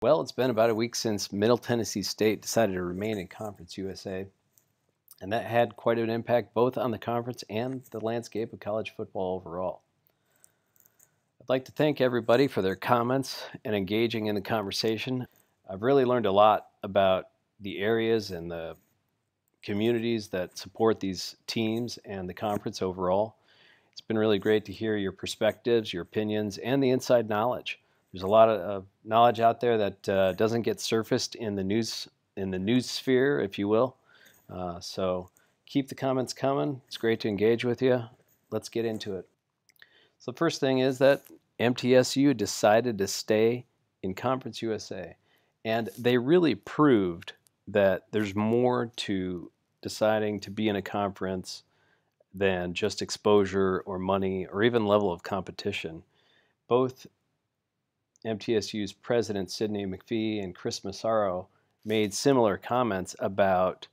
Well, it's been about a week since Middle Tennessee State decided to remain in Conference USA, and that had quite an impact both on the conference and the landscape of college football overall. I'd like to thank everybody for their comments and engaging in the conversation. I've really learned a lot about the areas and the communities that support these teams and the conference overall. It's been really great to hear your perspectives, your opinions, and the inside knowledge. There's a lot of knowledge out there that doesn't get surfaced in the news sphere, if you will. So keep the comments coming. It's great to engage with you. Let's get into it. So the first thing is that MTSU decided to stay in Conference USA, and they really proved that there's more to deciding to be in a conference than just exposure or money or even level of competition. Both MTSU's president, Sidney McPhee, and Chris Massaro made similar comments about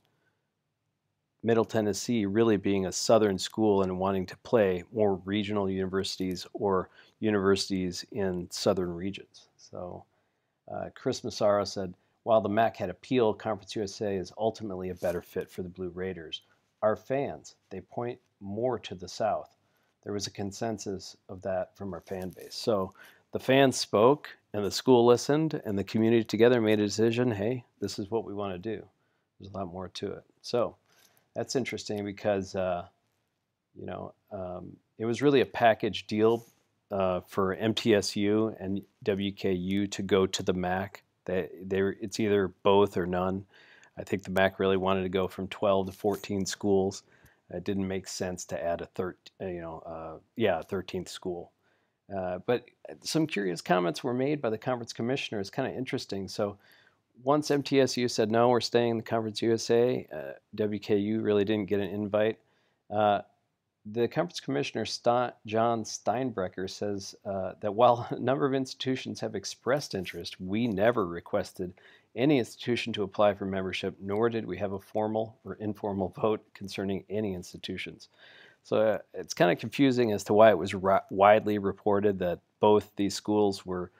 Middle Tennessee really being a southern school and wanting to play more regional universities or universities in southern regions. So Chris Massaro said, while the MAC had appeal, Conference USA is ultimately a better fit for the Blue Raiders. Our fans, they point more to the South. There was a consensus of that from our fan base. So the fans spoke, and the school listened, and the community together made a decision, hey, this is what we want to do. There's a lot more to it. So that's interesting because, it was really a package deal for MTSU and WKU to go to the MAC. It's either both or none. I think the MAC really wanted to go from 12 to 14 schools. It didn't make sense to add a 13th school. But some curious comments were made by the conference commissioner. It's kind of interesting. So once MTSU said, no, we're staying in the Conference USA, WKU really didn't get an invite. The conference commissioner, John Steinbrecher, says that while a number of institutions have expressed interest, we never requested any institution to apply for membership, nor did we have a formal or informal vote concerning any institutions. So it's kind of confusing as to why it was widely reported that both these schools were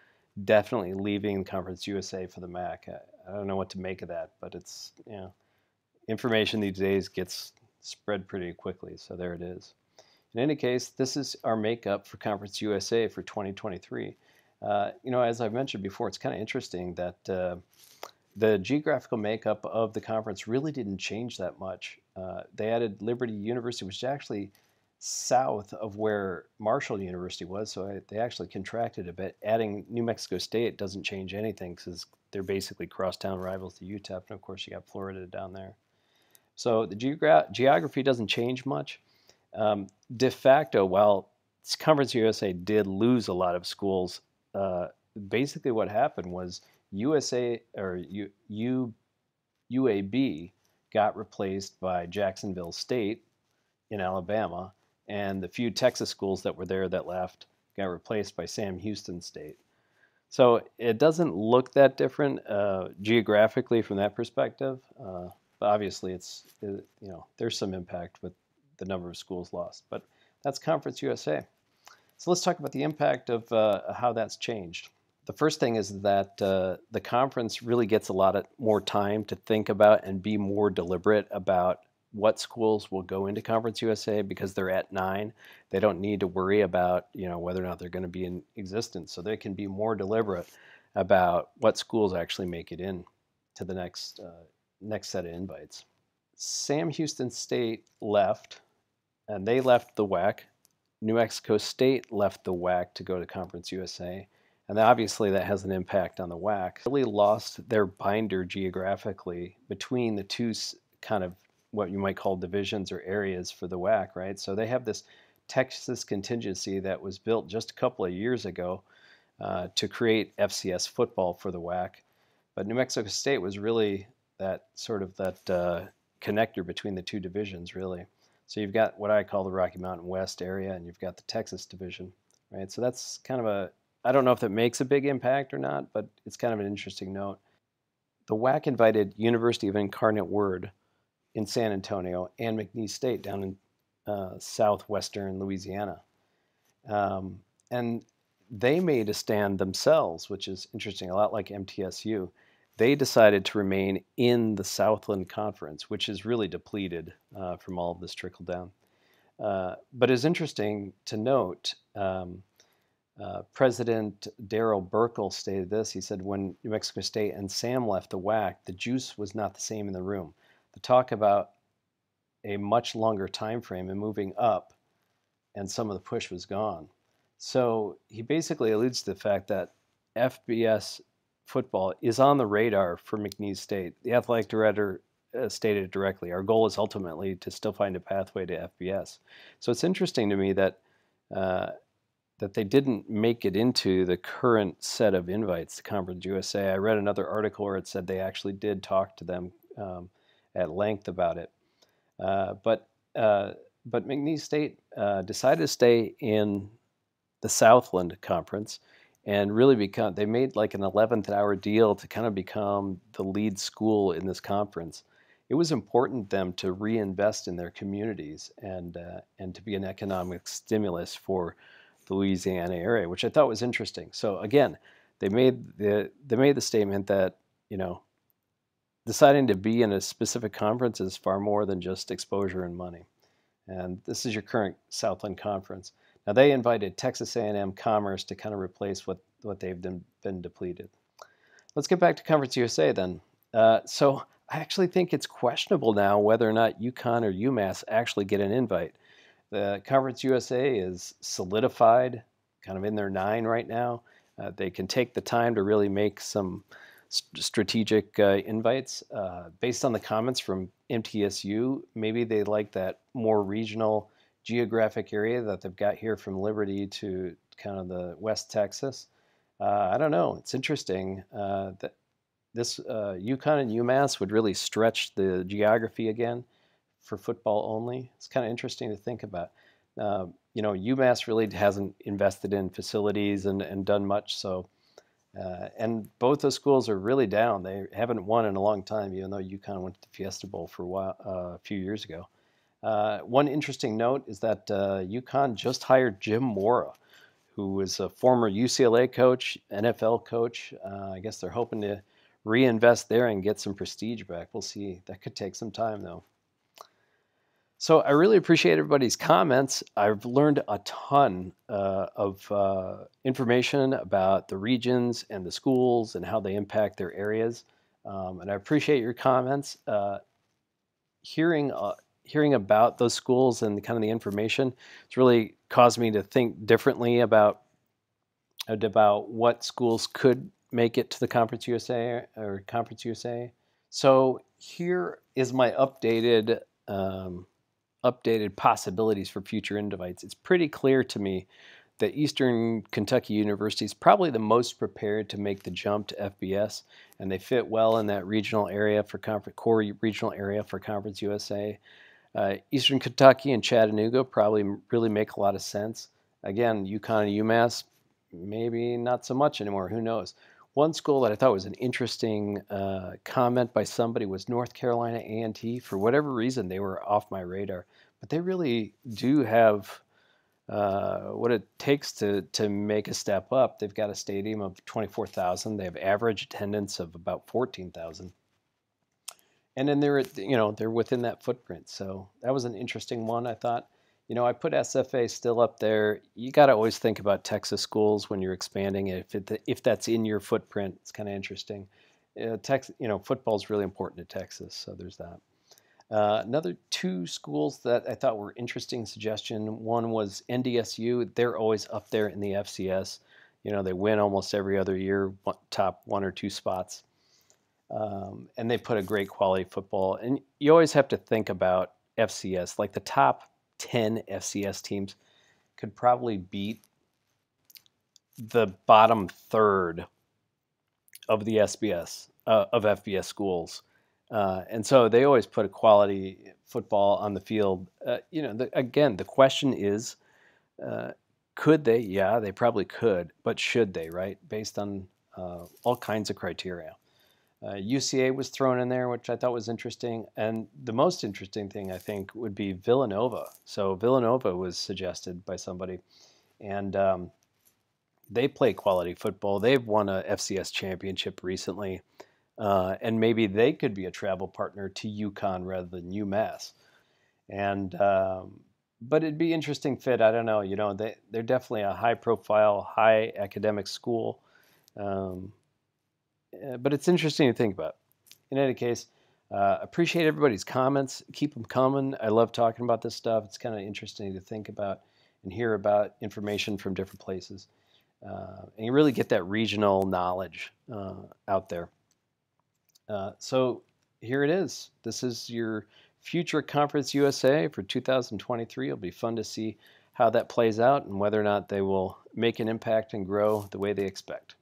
definitely leaving Conference USA for the MAC. I don't know what to make of that, but it's, information these days gets spread pretty quickly, so there it is. In any case, this is our makeup for Conference USA for 2023. As I've mentioned before, it's kind of interesting that the geographical makeup of the conference really didn't change that much. They added Liberty University, which is actually south of where Marshall University was, so they actually contracted a bit. Adding New Mexico State doesn't change anything because they're basically crosstown rivals to UTEP, and of course you got Florida down there. So the geography doesn't change much. De facto, while Conference USA did lose a lot of schools, basically what happened was UAB got replaced by Jacksonville State in Alabama, and the few Texas schools that were there that left got replaced by Sam Houston State. So it doesn't look that different geographically from that perspective, but obviously there's some impact with the number of schools lost. But that's Conference USA. So let's talk about the impact of how that's changed. The first thing is that the conference really gets a lot more time to think about and be more deliberate about what schools will go into Conference USA because they're at 9. They don't need to worry about whether or not they're going to be in existence. So they can be more deliberate about what schools actually make it in to the next set of invites. Sam Houston State left, and they left the WAC. New Mexico State left the WAC to go to Conference USA. And obviously that has an impact on the WAC. They really lost their binder geographically between the two kind of what you might call divisions or areas for the WAC, right? So they have this Texas contingency that was built just a couple of years ago to create FCS football for the WAC. But New Mexico State was really that connector between the two divisions, really. So you've got what I call the Rocky Mountain West area, and you've got the Texas division, right? So that's kind of I don't know if that makes a big impact or not, but it's kind of an interesting note. The WAC invited University of Incarnate Word in San Antonio and McNeese State down in southwestern Louisiana. And they made a stand themselves, which is interesting, a lot like MTSU. They decided to remain in the Southland Conference, which is really depleted from all of this trickle down. But it's interesting to note, President Darrell Burkle stated this. He said, when New Mexico State and Sam left the WAC, the juice was not the same in the room. The talk about a much longer time frame and moving up, and some of the push was gone. So he basically alludes to the fact that FBS football is on the radar for McNeese State. The athletic director stated it directly. Our goal is ultimately to still find a pathway to FBS. So it's interesting to me that that they didn't make it into the current set of invites to Conference USA. I read another article where it said they actually did talk to them at length about it. But McNeese State decided to stay in the Southland Conference and really they made like an 11th hour deal to kind of become the lead school in this conference. It was important to them to reinvest in their communities and to be an economic stimulus for the Louisiana area, which I thought was interesting. So again, they made the statement that, you know, deciding to be in a specific conference is far more than just exposure and money. And this is your current Southland Conference. Now they invited Texas A&M Commerce to kind of replace what they've been depleted. Let's get back to Conference USA then. So I actually think it's questionable now whether or not UConn or UMass actually get an invite. The Conference USA is solidified, kind of in their 9 right now. They can take the time to really make some strategic invites. Based on the comments from MTSU, maybe they like that more regional geographic area that they've got here from Liberty to kind of the West Texas. I don't know. It's interesting that this UConn and UMass would really stretch the geography again for football only. It's kind of interesting to think about. You know, UMass really hasn't invested in facilities and done much. So, and both those schools are really down. They haven't won in a long time, even though UConn went to the Fiesta Bowl for a few years ago. One interesting note is that UConn just hired Jim Mora, who was a former UCLA coach, NFL coach. I guess they're hoping to reinvest there and get some prestige back. We'll see. That could take some time, though. So I really appreciate everybody's comments. I've learned a ton of information about the regions and the schools and how they impact their areas. And I appreciate your comments. Hearing about those schools and kind of the information, it's really caused me to think differently about what schools could make it to the Conference USA or Conference USA. So here is my updated possibilities for future invites. It's pretty clear to me that Eastern Kentucky University is probably the most prepared to make the jump to FBS, and they fit well in that regional area for core regional area for Conference USA. Eastern Kentucky and Chattanooga probably really make a lot of sense. Again, UConn and UMass, maybe not so much anymore. Who knows? One school that I thought was an interesting comment by somebody was North Carolina A&T. For whatever reason, they were off my radar, but they really do have what it takes to make a step up. They've got a stadium of 24,000. They have average attendance of about 14,000, and then they're within that footprint. So that was an interesting one, I thought. You know, I put SFA still up there. You got to always think about Texas schools when you're expanding. If that's in your footprint, it's kind of interesting. Football is really important to Texas, so there's that. Another 2 schools that I thought were interesting suggestion. One was NDSU. They're always up there in the FCS. You know, they win almost every other year, top 1 or 2 spots. And they put a great quality football. And you always have to think about FCS, like the top 10 FCS teams could probably beat the bottom third of the FBS schools, and so they always put a quality football on the field. Again, the question is, could they? Yeah, they probably could, but should they? Right, based on all kinds of criteria. UCA was thrown in there, which I thought was interesting. And the most interesting thing, I think, would be Villanova. So Villanova was suggested by somebody. And they play quality football. They've won a FCS championship recently, and maybe they could be a travel partner to UConn rather than UMass. And but it'd be interesting fit. I don't know. They're definitely a high profile, high academic school. Um, but it's interesting to think about. In any case, appreciate everybody's comments. Keep them coming. I love talking about this stuff. It's kind of interesting to think about and hear about information from different places. And you really get that regional knowledge out there. So here it is. This is your future Conference USA for 2023. It'll be fun to see how that plays out and whether or not they will make an impact and grow the way they expect.